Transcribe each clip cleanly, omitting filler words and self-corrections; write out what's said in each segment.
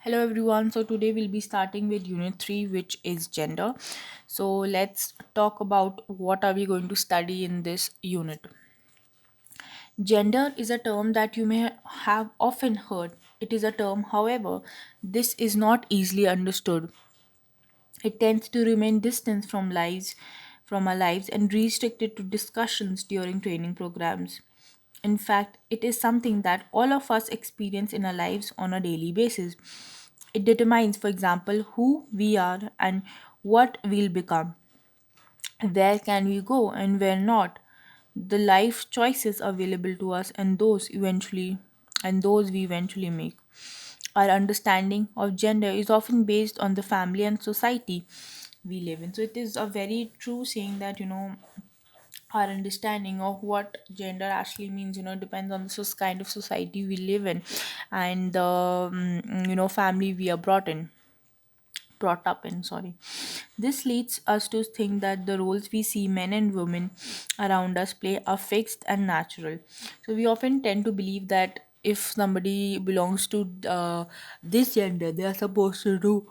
Hello everyone. So today we'll be starting with unit 3, which is gender. So let's talk about what are we going to study in this unit. Gender is a term that you may have often heard. It is a term, however, this is not easily understood. It tends to remain distant from our lives and restricted to discussions during training programs. In fact, it is something that all of us experience in our lives on a daily basis. It determines, for example, who we are and what we'll become, where can we go and where not, the life choices available to us and those we eventually make. Our understanding of gender is often based on the family and society we live in. So it is a very true saying that our understanding of what gender actually means depends on the kind of society we live in and the family we are brought up in, sorry. This leads us to think that the roles we see men and women around us play are fixed and natural. So we often tend to believe that if somebody belongs to this gender, they are supposed to do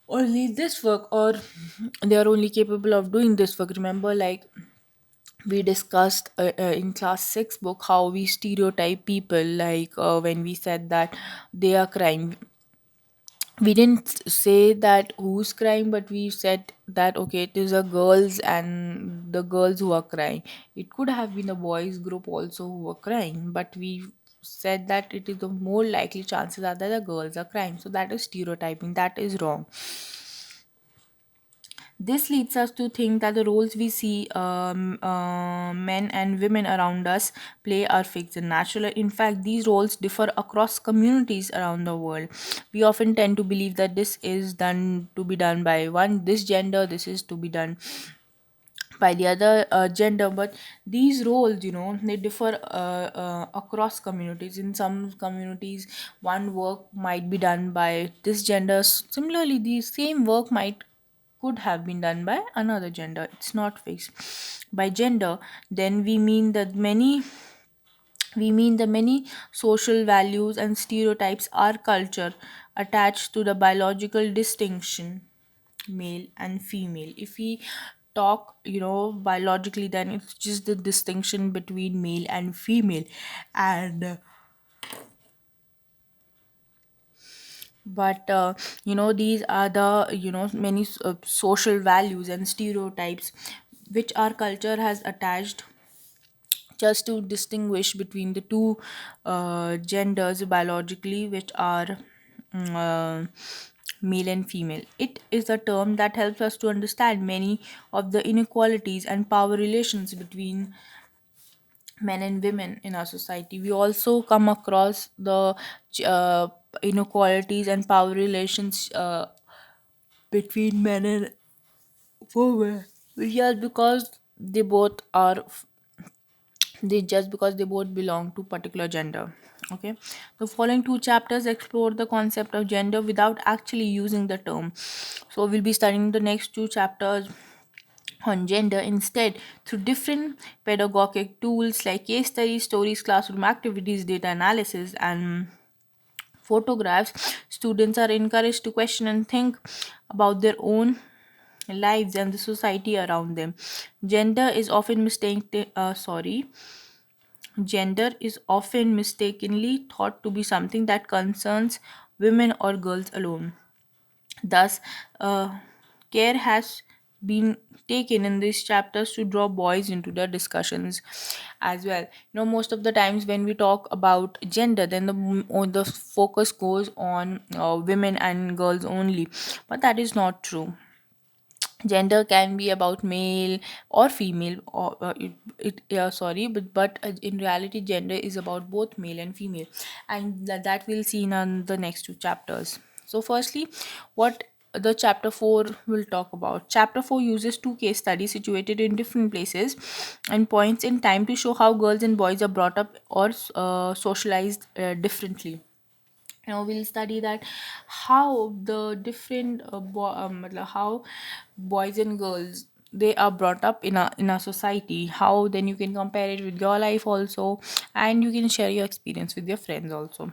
only this work, or they are only capable of doing this work. Remember, like we discussed in class 6 book, how we stereotype people, like when we said that they are crying, we didn't say that who's crying, but we said that okay, it is a girls and the girls who are crying. It could have been a boys group also who were crying, but we said that it is the more likely chances are that the girls are crying. So that is stereotyping, that is wrong. This leads us to think that the roles we see men and women around us play are fixed and natural. In fact, these roles differ across communities around the world. We often tend to believe that this is done to be done by this gender, this is to be done by the other gender, but these roles, they differ across communities. In some communities, one work might be done by this gender. Similarly, the same work might could have been done by another gender. It's not fixed by gender. Then we mean the many social values and stereotypes our culture attached to the biological distinction male and female. If we talk biologically, then it's just the distinction between male and female. And but these are the many social values and stereotypes which our culture has attached just to distinguish between the two genders biologically, which are uh, male and female. It is a term that helps us to understand many of the inequalities and power relations between men and women in our society. We also come across the uh, inequalities and power relations between men and women, just because they both are just because they both belong to particular gender. Okay, the following two chapters explore the concept of gender without actually using the term. So we'll be studying the next two chapters on gender instead through different pedagogic tools like case studies, stories, classroom activities, data analysis, and photographs. Students are encouraged to question and think about their own lives and the society around them. Gender is often gender is often mistakenly thought to be something that concerns women or girls alone. Thus, care has been taken in these chapters to draw boys into the discussions as well. Most of the times when we talk about gender, then the focus goes on women and girls only, but that is not true. Gender can be about male or female, or it yeah, sorry, but in reality gender is about both male and female, and that we'll see in the next two chapters. So firstly, what the chapter 4 will talk about. Chapter 4 uses two case studies situated in different places and points in time to show how girls and boys are brought up or socialized differently. We'll study that how the different how boys and girls, they are brought up in a society, how then you can compare it with your life also, and you can share your experience with your friends also.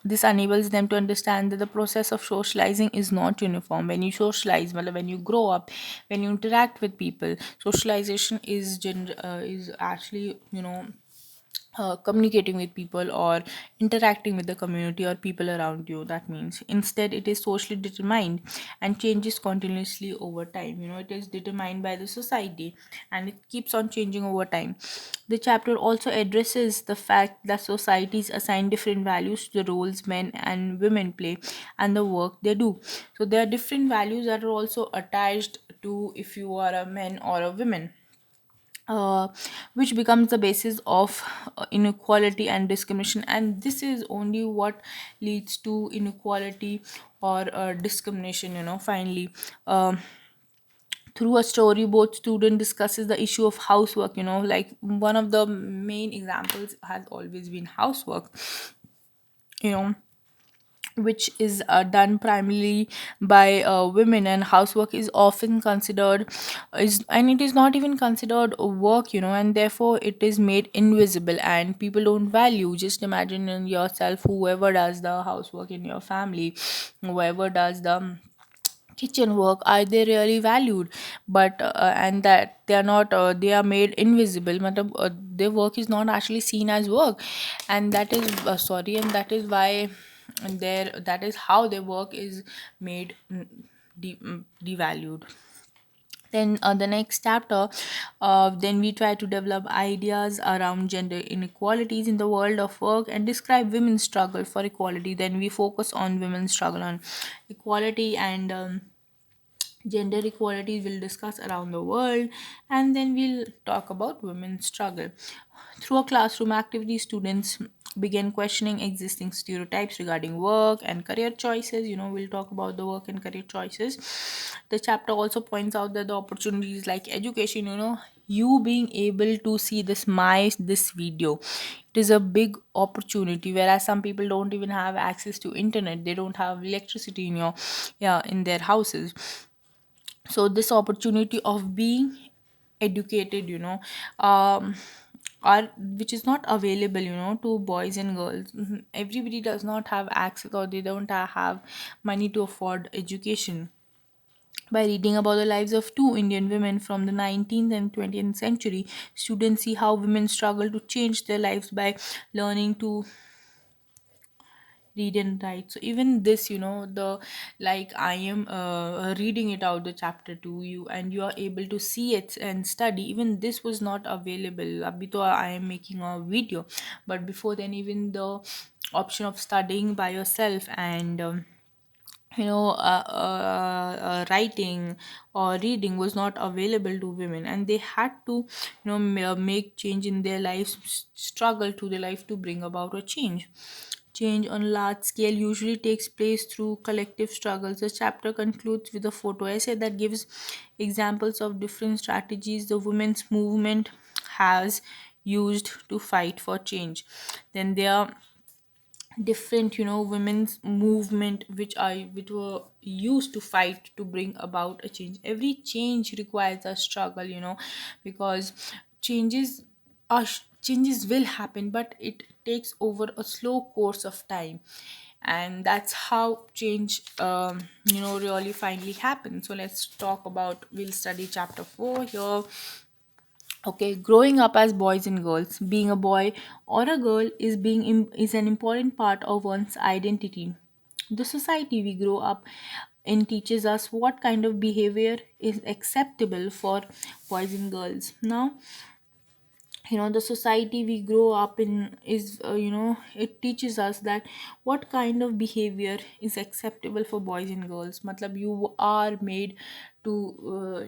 This enables them to understand that the process of socializing is not uniform. When you socialize, well, when you grow up, when you interact with people, socialization is actually, communicating with people or interacting with the community or people around you. That means instead it is socially determined and changes continuously over time. It is determined by the society and it keeps on changing over time. The chapter also addresses the fact that societies assign different values to the roles men and women play and the work they do. So there are different values that are also attached to if you are a man or a woman, uh, which becomes the basis of inequality and discrimination. And this is only what leads to inequality or discrimination. Finally, through a story, both student discusses the issue of housework. Like one of the main examples has always been housework. you know which is done primarily by women, and housework is often considered is and it is not even considered a work, and therefore it is made invisible and people don't value. Just imagine in yourself, whoever does the housework in your family, whoever does the kitchen work, are they really valued? But and that they are not, they are made invisible. Matlab, their work is not actually seen as work, and that is sorry, and that is why that is how their work is made devalued. Then the next chapter, then we try to develop ideas around gender inequalities in the world of work and describe women's struggle for equality. Then we focus on women's struggle on equality and gender equality we'll discuss around the world. And then we'll talk about women's struggle. Through a classroom activity, students begin questioning existing stereotypes regarding work and career choices. We'll talk about the work and career choices. The chapter also points out that the opportunities like education, you being able to see this video, it is a big opportunity, whereas some people don't even have access to internet, they don't have electricity in their houses. So this opportunity of being educated, um are which is not available, to boys and girls. Everybody does not have access, or they don't have money to afford education. By reading about the lives of two Indian women from the 19th and 20th century, students see how women struggle to change their lives by learning to read and write. So even this, the like I am reading it out the chapter to you, and you are able to see it and study. Even this was not available. Abhi to I am making a video, but before then, even the option of studying by yourself and writing or reading was not available to women, and they had to make change in their lives, struggle to their life to bring about a change on a large scale usually takes place through collective struggles. The chapter concludes with a photo essay that gives examples of different strategies the women's movement has used to fight for change. Then there are different, women's movement which were used to fight to bring about a change. Every change requires a struggle, because changes will happen, but it takes over a slow course of time. And that's how change really finally happens. So let's talk about, we'll study chapter 4 here. Okay, growing up as boys and girls, being a boy or a girl is an important part of one's identity. The society we grow up in teaches us what kind of behavior is acceptable for boys and girls. Now, the society we grow up in is, it teaches us that what kind of behavior is acceptable for boys and girls. Matlab, you are made to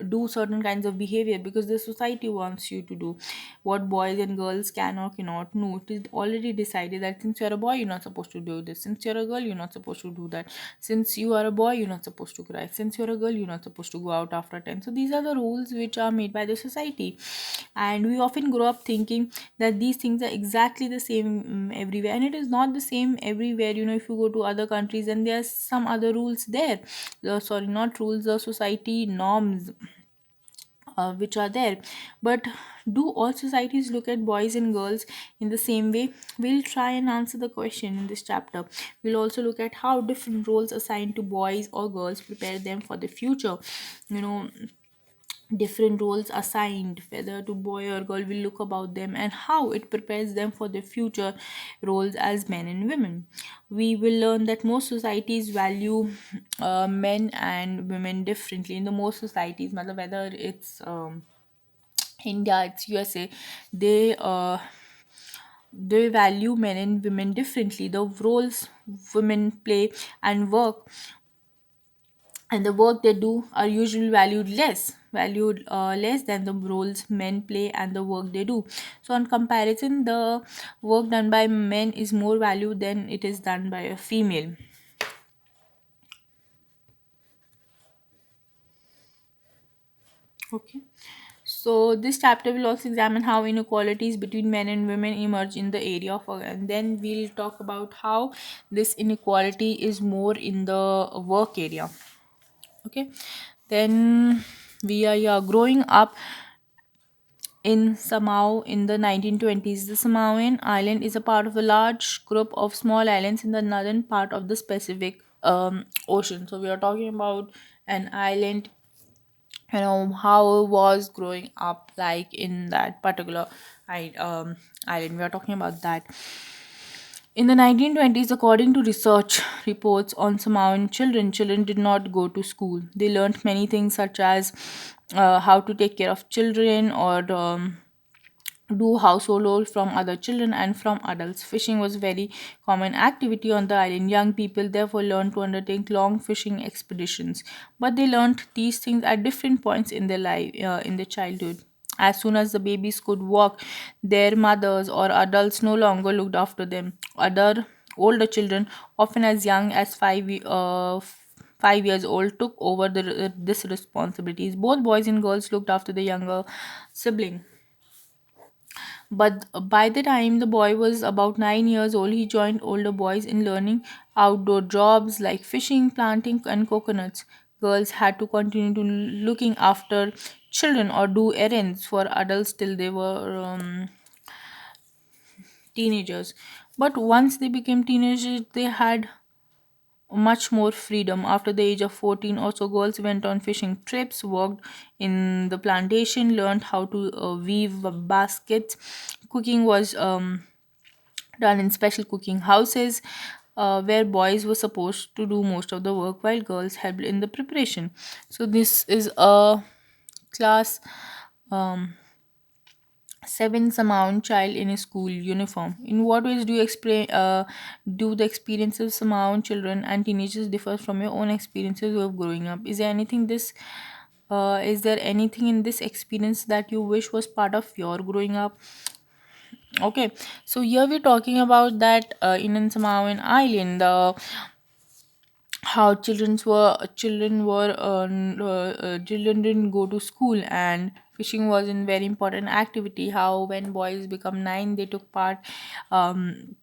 do certain kinds of behavior because the society wants you to do. What boys and girls can or cannot know, it is already decided that since you're a boy, you're not supposed to do this. Since you're a girl, you're not supposed to do that. Since you are a boy, you're not supposed to cry. Since you're a girl, you're not supposed to go out after 10. So these are the rules which are made by the society, and we often grow up thinking that these things are exactly the same everywhere, and it is not the same everywhere. If you go to other countries, and there's some other rules there, sorry, not rules, the society norms which are there. But do all societies look at boys and girls in the same way? We'll try and answer the question in this chapter. We'll also look at how different roles assigned to boys or girls prepare them for the future. You know, different roles assigned whether to boy or girl, will look about them and how it prepares them for their future roles as men and women. We will learn that most societies value men and women differently. In the most societies, whether it's India, it's USA, they they value men and women differently. The roles women play and work and the work they do are usually valued less than the roles men play and the work they do. So on comparison, the work done by men is more valued than it is done by a female. Okay, so this chapter will also examine how inequalities between men and women emerge in the area of work, and then we'll talk about how this inequality is more in the work area. Okay, then we are, yeah, growing up in Samau in the 1920s. The Samoan island is a part of a large group of small islands in the northern part of the Pacific Ocean. So we are talking about an island, how it was growing up like in that particular island. We are talking about that. In the 1920s, according to research reports on Samoan children, children did not go to school. They learned many things such as how to take care of children or do household roles from other children and from adults. Fishing was very common activity on the island. Young people therefore learned to undertake long fishing expeditions, but they learned these things at different points in their life, in their childhood. As soon as the babies could walk, their mothers or adults no longer looked after them. Other older children, often as young as 5 years old, took over this responsibilities. Both boys and girls looked after the younger sibling. But by the time the boy was about 9 years old, he joined older boys in learning outdoor jobs like fishing, planting, and coconuts. Girls had to continue to looking after children or do errands for adults till they were teenagers. But once they became teenagers, they had much more freedom. After the age of 14 or so, girls went on fishing trips, worked in the plantation, learned how to weave baskets. Cooking was done in special cooking houses where boys were supposed to do most of the work while girls helped in the preparation. So, this is a class um, 7 Samoan child in a school uniform. In what ways do you explain? Do the experiences of Samoan children and teenagers differ from your own experiences of growing up? Is there anything this? Is there anything in this experience that you wish was part of your growing up? Okay, so here we're talking about that in Samoan Island, how children didn't go to school and fishing was a very important activity. How when boys become 9, they took part. Um,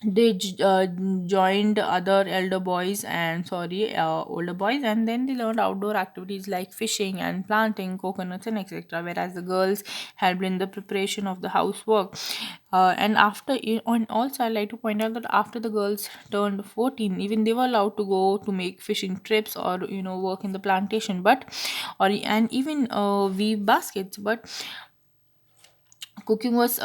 they joined other elder boys and older boys, and then they learned outdoor activities like fishing and planting coconuts and etc., whereas the girls helped in the preparation of the housework. And on also, I like to point out that after the girls turned 14, even they were allowed to go to make fishing trips or work in the plantation, but or and even weave baskets. But cooking was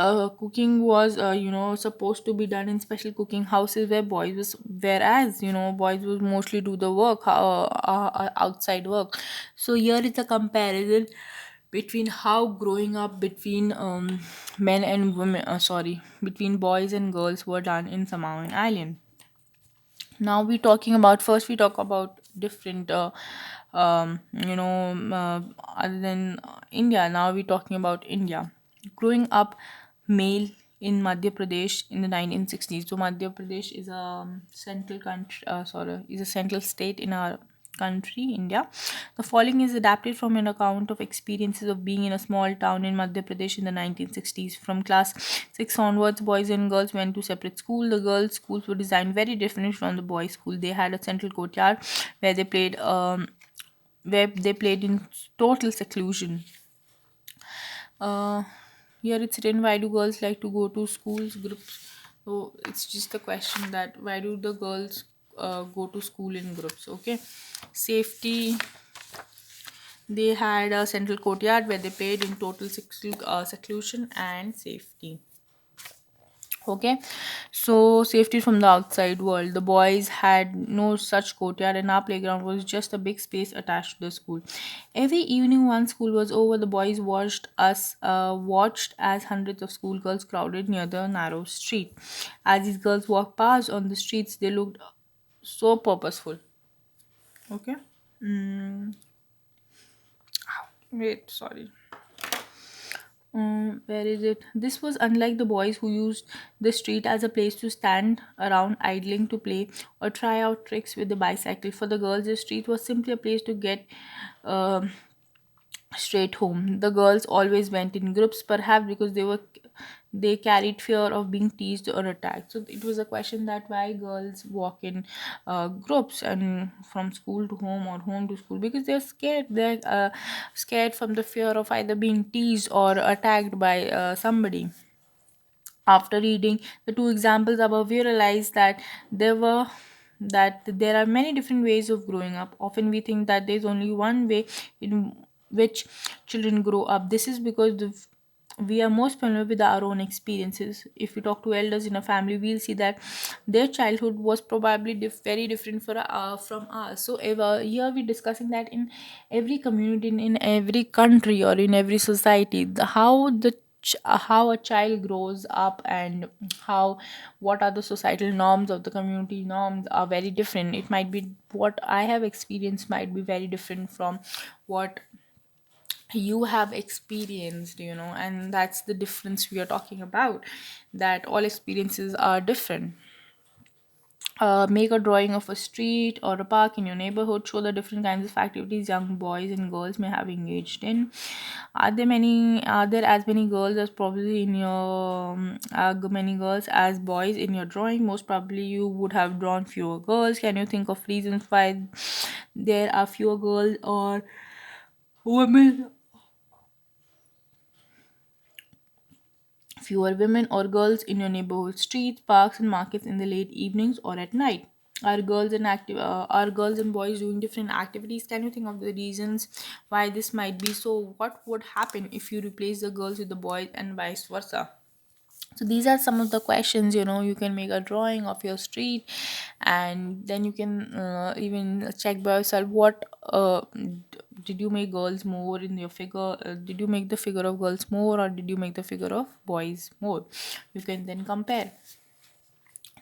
supposed to be done in special cooking houses where boys was whereas boys would mostly do the work, outside work. So here is a comparison between how growing up between men and women, between boys and girls were done in Samoan Island. Now we talking about, first we talk about different other than India. Now we talking about India. Growing up male in Madhya Pradesh in the 1960s. So Madhya Pradesh is a central country, is a central state in our country, India. The following is adapted from an account of experiences of being in a small town in Madhya Pradesh in the 1960s. From class 6 onwards, boys and girls went to separate school. The girls' schools were designed very different from the boys' school. They had a central courtyard where they played where they played in total seclusion. uh, Here it's written, why do girls like to go to schools groups? So it's just a question that why do the girls go to school in groups? Okay. Safety. They had a central courtyard where they played in total seclusion and safety. Okay, so safety from the outside world. The boys had no such courtyard, and our playground was just a big space attached to the school. Every evening, once school was over, the boys watched as hundreds of schoolgirls crowded near the narrow street. As these girls walked past on the streets, they looked so purposeful. Okay. Mm, wait, sorry. Where is it? This was unlike the boys who used the street as a place to stand around idling to play or try out tricks with the bicycle. For the girls, the street was simply a place to get um straight home. The girls always went in groups, perhaps because they carried fear of being teased or attacked. So it was a question that why girls walk in groups and from school to home or home to school, because they're scared. They're scared from the fear of either being teased or attacked by somebody. After reading the two examples above, we realized that there are many different ways of growing up. Often we think that there's only one way in which children grow up. This is because we are most familiar with our own experiences. If we talk to elders in a family, we'll see that their childhood was probably very different from ours. So here we're discussing that in every community, in every country or in every society, how a child grows up and how what are the societal norms of the community norms are very different. It might be what I have experienced might be very different from what you have experienced, and that's the difference we are talking about, that all experiences are different. Make a drawing of a street or a park in your neighborhood. Show the different kinds of activities young boys and girls may have engaged in. Are there as many girls as probably in your many girls as boys in your drawing? Most probably you would have drawn fewer girls. Can you think of reasons why there are fewer girls or women fewer women or girls in your neighborhood streets, parks, and markets in the late evenings or at night? Are girls and boys doing different activities? Can you think of the reasons why this might be so? What would happen if you replace the girls with the boys and vice versa? So these are some of the questions. You can make a drawing of your street, and then you can even check by yourself what did you make girls more in your figure. Did you make the figure of girls more, or did you make the figure of boys more? You can then compare.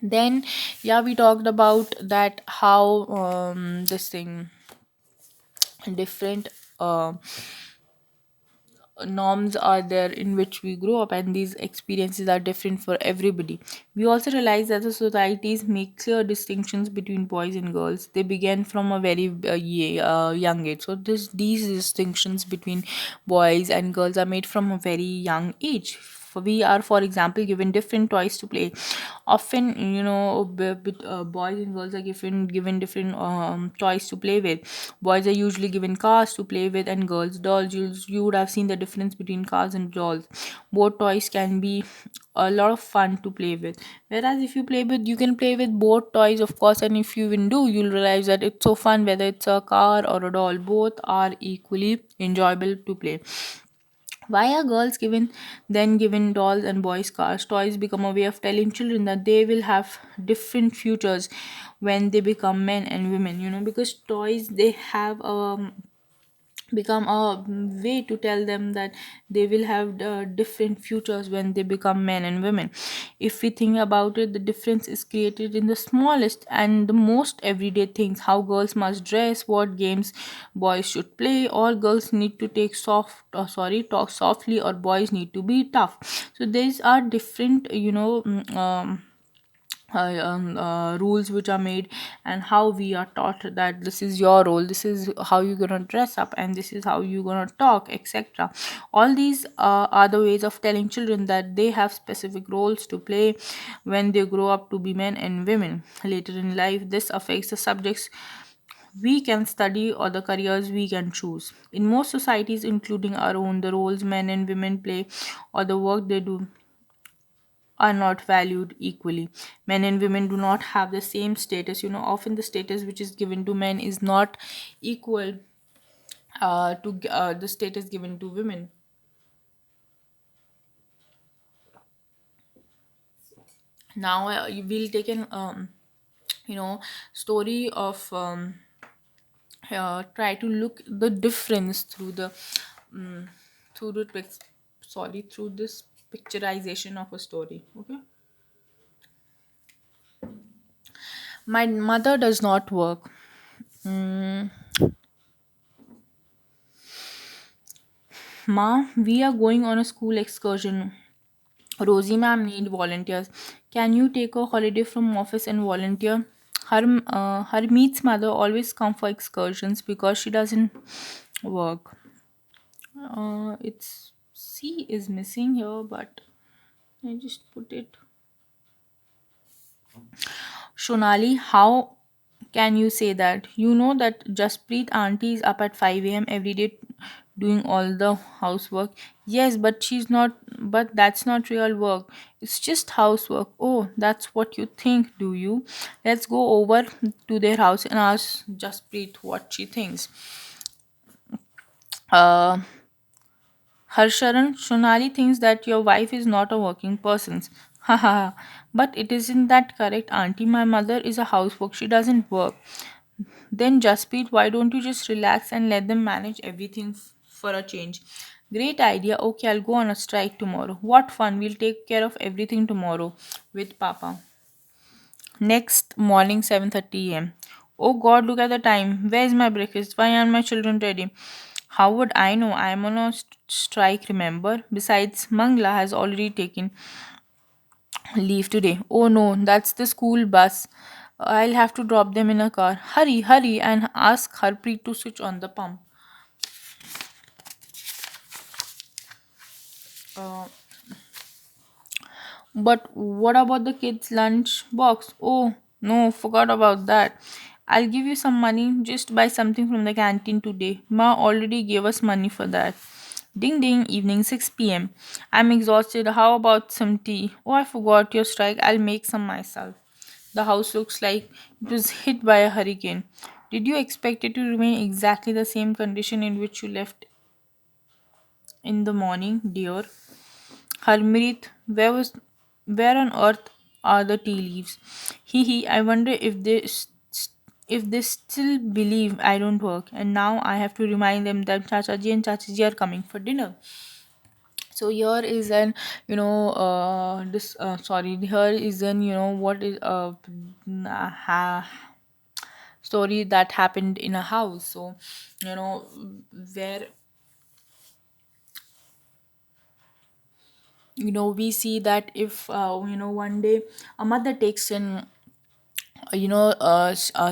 Then, yeah, we talked about that how this thing different norms are there in which we grow up, and these experiences are different for everybody. We also realize that the societies make clear distinctions between boys and girls. They began from a very young age. So these distinctions between boys and girls are made from a very young age. We are, for example, given different toys to play. Often, boys and girls are given different toys to play with. Boys are usually given cars to play with, and girls dolls. You would have seen the difference between cars and dolls. Both toys can be a lot of fun to play with. Whereas if you can play with both toys, of course, and if you even do, you'll realize that it's so fun whether it's a car or a doll. Both are equally enjoyable to play. Why are girls given dolls and boys cars? Toys become a way of telling children that they will have different futures when they become men and women. Because toys they have become a way to tell them that they will have different futures when they become men and women. If we think about it, the difference is created in the smallest and the most everyday things: how girls must dress, what games boys should play, or girls need to talk softly, or boys need to be tough. So these are different, rules which are made, and how we are taught that this is your role, this is how you're gonna dress up, and this is how you're gonna talk, etc. All these are the ways of telling children that they have specific roles to play when they grow up to be men and women. Later in life, this affects the subjects we can study or the careers we can choose. In most societies, including our own, the roles men and women play or the work they do are not valued equally. Men and women do not have the same status. Often the status which is given to men is not equal to the status given to women. Now we'll take an story of try to look the difference through the um, through the through this picturization of a story. Okay. My mother does not work. Mm, Ma, we are going on a school excursion. Rosie ma'am need volunteers. Can you take a holiday from office and volunteer? Her mother always come for excursions because she doesn't work. It's C is missing here, but I just put it. Shonali, how can you say that? You know that Jasprit auntie is up at 5 a.m. every day doing all the housework. Yes, but that's not real work. It's just housework. Oh, that's what you think, do you? Let's go over to their house and ask Jasprit what she thinks. Uh, Harsharan, Shonali thinks that your wife is not a working person. Haha, but it isn't that correct, auntie. My mother is a housework. She doesn't work. Then, Jasprit, why don't you just relax and let them manage everything for a change? Great idea. Okay, I'll go on a strike tomorrow. What fun. We'll take care of everything tomorrow with Papa. Next morning, 7:30 a.m. Oh God, look at the time. Where's my breakfast? Why aren't my children ready? How would I know? I'm on a strike, remember? Besides, Mangla has already taken leave today. Oh no, that's the school bus. I'll have to drop them in a car. Hurry, hurry, and ask Harpreet to switch on the pump. Uh, But what about the kids' lunch box? Oh, no, forgot about that. I'll give you some money. Just buy something from the canteen today. Ma already gave us money for that. Ding ding, evening 6 p.m. I'm exhausted. How about some tea? Oh, I forgot your strike. I'll make some myself. The house looks like it was hit by a hurricane. Did you expect it to remain exactly the same condition in which you left in the morning, dear? Harmeet, where on earth are the tea leaves? Hee hee, I wonder if they still believe I don't work, and now I have to remind them that Chachaji and Chachaji are coming for dinner. So here is an this sorry here is an what is story that happened in a house. So you know where we see that if one day a mother takes in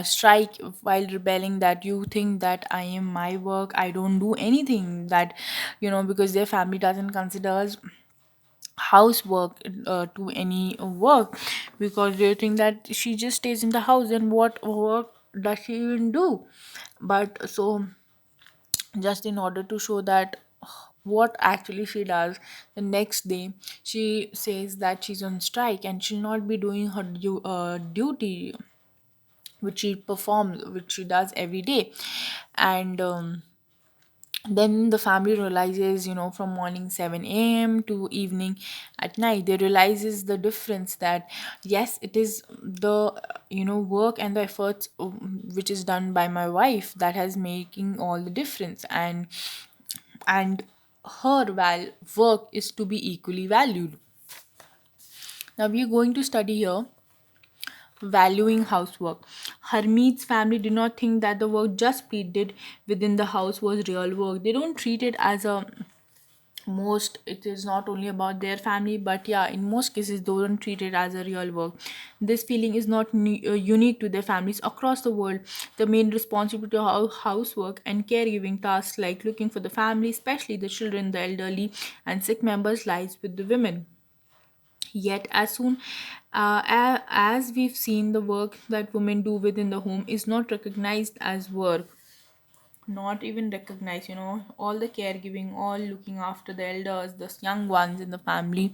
strike while rebelling, that you think that I am my work, I don't do anything, that because their family doesn't consider us housework to any work, because they think that she just stays in the house and what work does she even do. But so just in order to show that what actually she does, the next day she says that she's on strike and she'll not be doing her duty which she does every day. And then the family realizes, from morning 7 a.m. to evening at night, they realizes the difference, that yes, it is the work and the efforts which is done by my wife that has making all the difference. And her work is to be equally valued. Now we are going to study here valuing housework. Harmeet's family did not think that the work just Pete did within the house was real work. They don't treat it as a most it is not only about their family, but yeah, in most cases they don't treat it as a real work. This feeling is not unique to their families across the world. The main responsibility of housework and caregiving tasks like looking for the family, especially the children, the elderly and sick members, lies with the women. Yet, as we've seen, the work that women do within the home is not recognized as work, not even recognized. All the caregiving, all looking after the elders, the young ones in the family,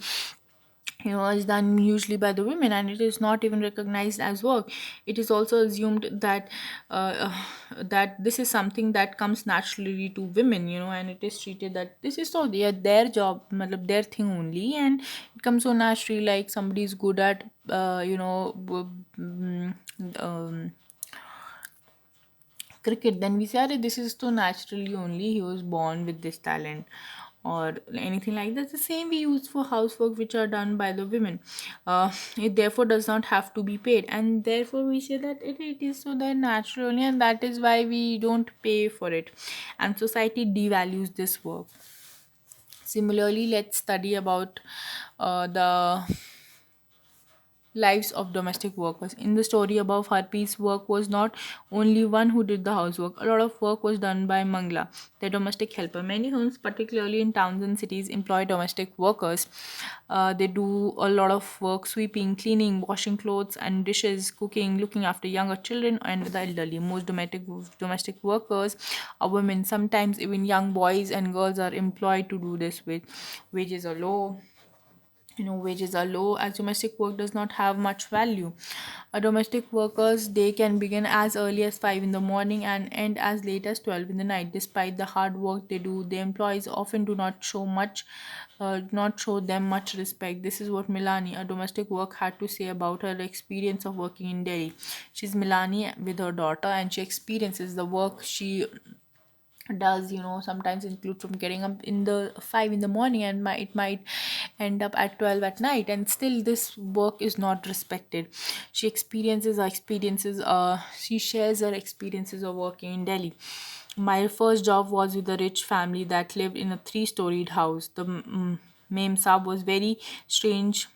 is done usually by the women, and it is not even recognized as work. It is also assumed that that this is something that comes naturally to women, and it is treated that this is so their job, matlab their thing only, and it comes so naturally, like somebody is good at cricket, then we say, "Arey, this is so naturally only, he was born with this talent," or anything like that. The same we use for housework which are done by the women. It therefore does not have to be paid, and therefore we say that it is so that naturally, and that is why we don't pay for it, and society devalues this work. Similarly, let's study about the lives of domestic workers. In the story above, Harpreet's work was not only one who did the housework. A lot of work was done by Mangla, the domestic helper. Many homes, particularly in towns and cities, employ domestic workers. They do a lot of work: sweeping, cleaning, washing clothes and dishes, cooking, looking after younger children and the elderly. Most domestic workers are women. Sometimes even young boys and girls are employed to do this. With wages are low, wages are low, as domestic work does not have much value. A domestic workers day can begin as early as 5 in the morning and end as late as 12 in the night. Despite the hard work they do, the employees often do not show them much respect. This is what Milani, a domestic work, had to say about her experience of working in Delhi. She's Milani with her daughter, and she experiences the work she does, sometimes include from getting up in the 5 in the morning, and it might end up at 12 at night, and still this work is not respected. She shares her experiences of working in Delhi. My first job was with a rich family that lived in a three-storied house. The Mem Saab was very strange,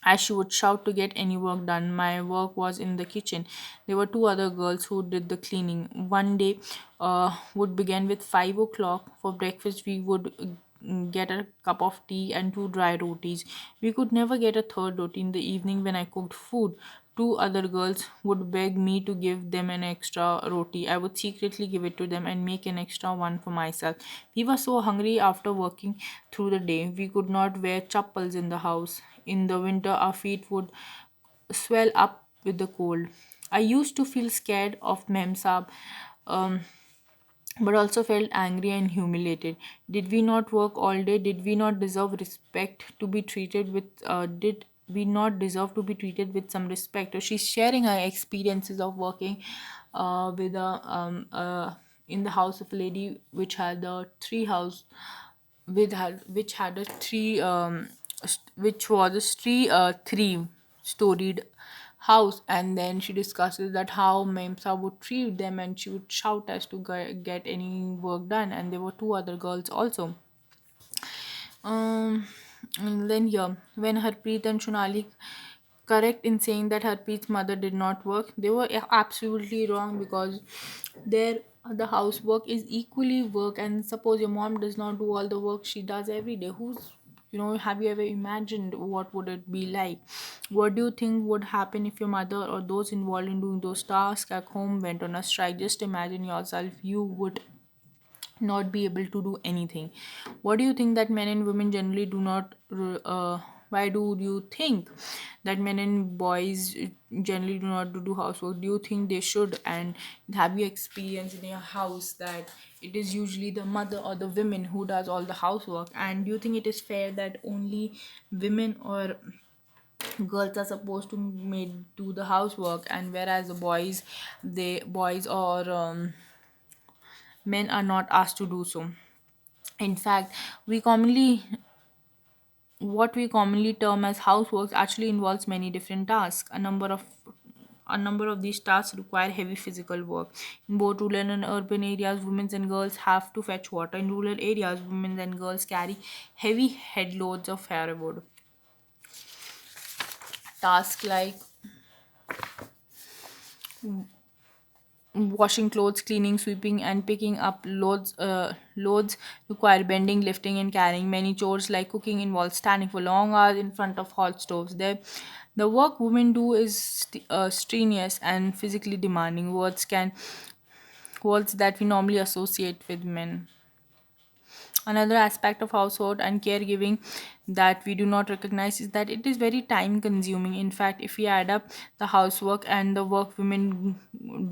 as she would shout to get any work done. My work was in the kitchen. There were two other girls who did the cleaning. One day would begin with 5 o'clock. For breakfast, we would get a cup of tea and two dry rotis. We could never get a third roti. In the evening, when I cooked food, two other girls would beg me to give them an extra roti. I would secretly give it to them and make an extra one for myself. We were so hungry after working through the day. We could not wear chappals in the house. In the winter, our feet would swell up with the cold. I used to feel scared of Mem Saab, um, but also felt angry and humiliated. Did we not work all day? Did we not deserve respect to be treated with? Did we not deserve to be treated with some respect? Or she's sharing her experiences of working with a in the house of a lady which had a tree house which had a which was a three storied house. And then she discusses that how Memsa would treat them, and she would shout as to get any work done, and there were two other girls also. um and then here, when Harpreet and Shonali correct in saying that Harpreet's mother did not work, they were absolutely wrong, because their the housework is equally work. And suppose your mom does not do all the work she does every day, have you ever imagined what would it be like? What do you think would happen if your mother or those involved in doing those tasks at home went on a strike? Just imagine yourself, you would not be able to do anything. What do you think that men and women generally do not why do you think that men and boys generally do not do housework? Do you think they should? And have you experienced in your house that it is usually the mother or the women who does all the housework? And do you think it is fair that only women or girls are supposed to do the housework, and whereas the boys or men are not asked to do so? In fact, we commonly what we commonly term as housework actually involves many different tasks. A number of these tasks require heavy physical work. In both rural and urban areas, women and girls have to fetch water. In rural areas, women and girls carry heavy head loads of firewood. Tasks like Washing clothes, cleaning, sweeping, and picking up loads require bending, lifting, and carrying. Many chores like cooking involve standing for long hours in front of hot stoves. The work women do is strenuous and physically demanding. Words that we normally associate with men. Another aspect of household and caregiving that we do not recognize is that it is very time consuming. In fact, if we add up the housework and the work women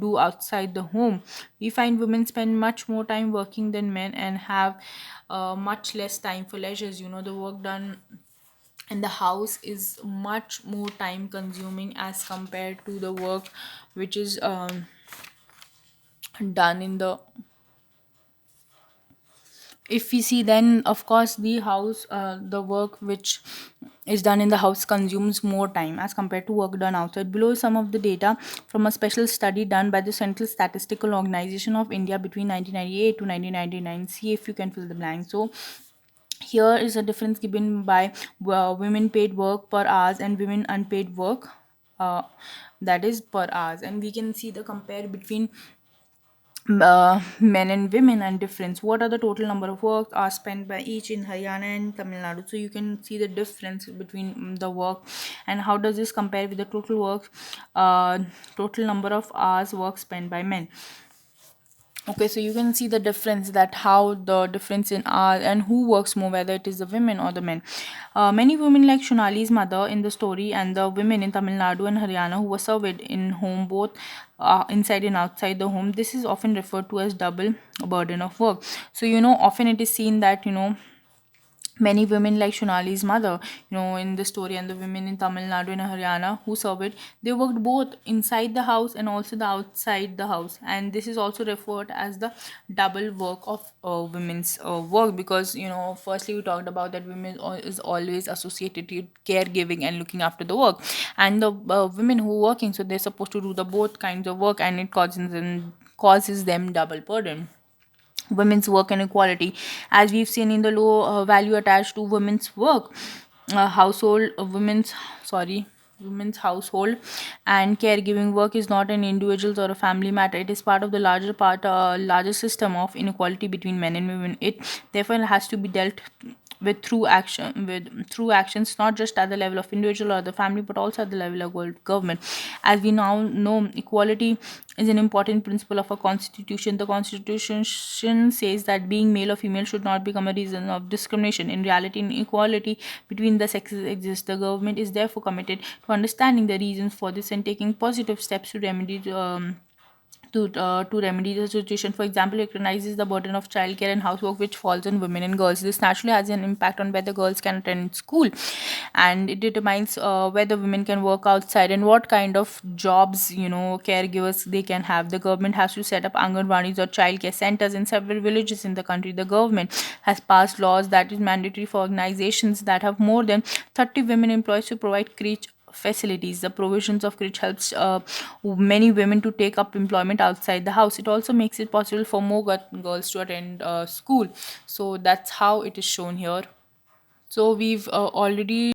do outside the home, we find women spend much more time working than men and have much less time for leisures. The work done in the house is much more time consuming as compared to the work which is done in the if we see, then of course the work which is done in the house consumes more time as compared to work done outside. Below is some of the data from a special study done by the Central Statistical Organization of India between 1998 to 1999. See if you can fill the blank. So here is a difference given by women paid work per hours and women unpaid work, uh, that is per hours, and we can see the compare between men and women and difference. What are the total number of work hours spent by each in Haryana and Tamil Nadu? So you can see the difference between the work, and how does this compare with the total number of hours work spent by men. Okay, so you can see the difference, that how the difference in hours and who works more, whether it is the women or the men. Many women like Shonali's mother in the story and the women in Tamil Nadu and Haryana who were served in home, both inside and outside the home. This is often referred to as double burden of work. So often it is seen that many women like Shonali's mother, in the story, and the women in Tamil Nadu and Haryana who served, they worked both inside the house and also the outside the house. And this is also referred as the double work of women's work, because, firstly, we talked about that women is always associated with caregiving and looking after the work. And the women who are working, so they're supposed to do the both kinds of work, and it causes them double burden. Women's work and equality, as we've seen in the low value attached to women's work, household women's sorry women's household and caregiving work is not an individual's or a family matter. It is part of the larger system of inequality between men and women. It therefore has to be dealt with through actions, not just at the level of individual or the family, but also at the level of government. As we now know, equality is an important principle of a constitution. The constitution says that being male or female should not become a reason of discrimination. In reality, inequality between the sexes exists. The government is therefore committed to understanding the reasons for this and taking positive steps to remedy the situation. For example, it recognizes the burden of childcare and housework which falls on women and girls. This naturally has an impact on whether girls can attend school, and it determines whether women can work outside and what kind of jobs caregivers they can have. The government has to set up anganwadis or childcare centers in several villages in the country. The government has passed laws that is mandatory for organizations that have more than 30 women employees to provide crèche facilities. The provisions of crèche helps many women to take up employment outside the house. It also makes it possible for more girls to attend school. So that's how it is shown here. So we've already